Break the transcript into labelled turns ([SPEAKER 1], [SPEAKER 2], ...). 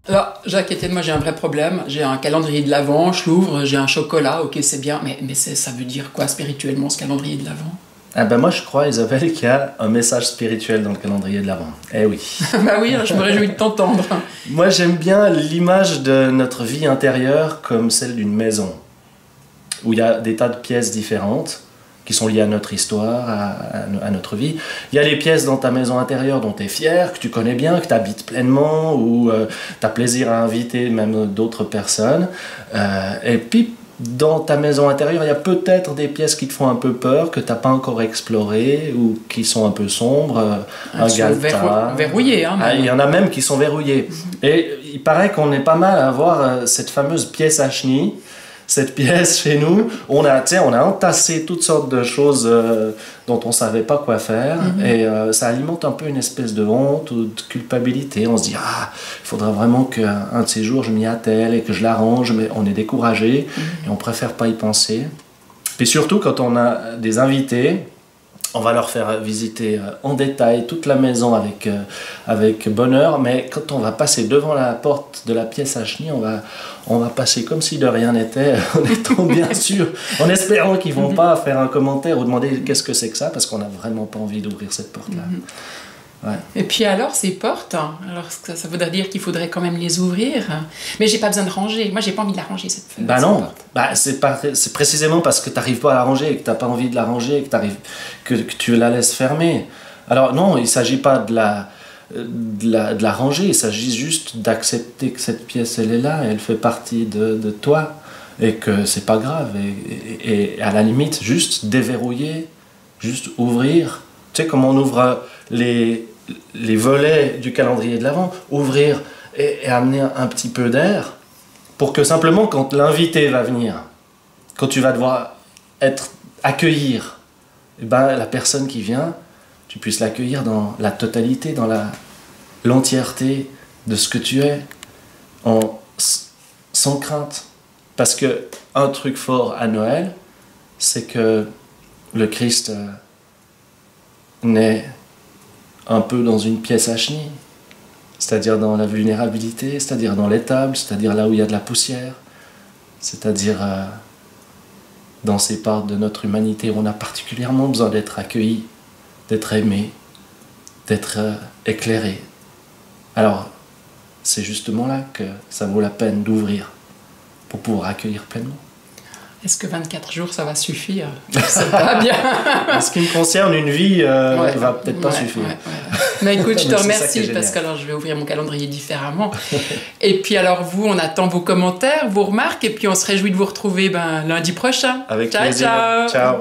[SPEAKER 1] Alors, Jacques Étienne, moi j'ai un vrai problème. J'ai un calendrier de l'Avent, je l'ouvre, j'ai un chocolat, ok c'est bien, mais ça veut dire quoi spirituellement ce calendrier de l'Avent?
[SPEAKER 2] Ah ben moi je crois, Isabelle, qu'il y a un message spirituel dans le calendrier de l'Avent. Eh oui.
[SPEAKER 1] Bah oui, je me réjouis de t'entendre.
[SPEAKER 2] Moi j'aime bien l'image de notre vie intérieure comme celle d'une maison, où il y a des tas de pièces différentes qui sont liées à notre histoire, à notre vie. Il y a les pièces dans ta maison intérieure dont tu es fier, que tu connais bien, que tu habites pleinement, où tu as plaisir à inviter même d'autres personnes. Et puis dans ta maison intérieure, il y a peut-être des pièces qui te font un peu peur, que tu n'as pas encore explorées, ou qui sont un peu sombres, un galetas.
[SPEAKER 1] Verrouillées, hein.
[SPEAKER 2] Il y en a même qui sont verrouillées. Et il paraît qu'on est pas mal à avoir cette fameuse pièce à chenilles, cette pièce chez nous. On a entassé toutes sortes de choses dont on ne savait pas quoi faire, et ça alimente un peu une espèce de honte ou de culpabilité. On se dit, il faudrait vraiment qu'un de ces jours je m'y attelle et que je l'arrange, mais on est découragé et on préfère pas y penser. Puis surtout quand on a des invités, on va leur faire visiter en détail toute la maison avec bonheur, mais quand on va passer devant la porte de la pièce à chenilles, on va passer comme si de rien n'était, en étant bien sûr, en espérant qu'ils ne vont pas faire un commentaire ou demander qu'est-ce que c'est que ça, parce qu'on n'a vraiment pas envie d'ouvrir cette porte-là. Ouais.
[SPEAKER 1] Et puis alors, ces portes, alors ça voudrait dire qu'il faudrait quand même les ouvrir. Mais j'ai pas besoin de ranger. Moi, j'ai pas envie de la ranger, cette
[SPEAKER 2] porte. C'est précisément parce que tu n'arrives pas à la ranger et que tu n'as pas envie de la ranger que tu la laisses fermer. Alors non, il ne s'agit pas de la ranger, il s'agit juste d'accepter que cette pièce, elle est là, elle fait partie de toi, et que c'est pas grave. Et à la limite, juste déverrouiller, juste ouvrir. Tu sais, comme on ouvre les volets du calendrier de l'Avent, ouvrir et amener un petit peu d'air, pour que simplement quand l'invité va venir, quand tu vas devoir accueillir la personne qui vient, tu puisses l'accueillir dans la totalité, dans l'entièreté de ce que tu es, sans crainte. Parce que un truc fort à Noël, c'est que le Christ naît un peu dans une pièce à chenilles, c'est-à-dire dans la vulnérabilité, c'est-à-dire dans l'étable, c'est-à-dire là où il y a de la poussière, c'est-à-dire dans ces parts de notre humanité où on a particulièrement besoin d'être accueilli, d'être aimé, d'être éclairé. Alors, c'est justement là que ça vaut la peine d'ouvrir pour pouvoir accueillir pleinement.
[SPEAKER 1] Est-ce que 24 jours, ça va suffire? C'est pas bien.
[SPEAKER 2] En ce qui me concerne, une vie va peut-être pas suffire.
[SPEAKER 1] Mais écoute, je te remercie parce que alors, je vais ouvrir mon calendrier différemment. Et puis alors vous, on attend vos commentaires, vos remarques, et puis on se réjouit de vous retrouver lundi prochain.
[SPEAKER 2] Avec plaisir. Ciao.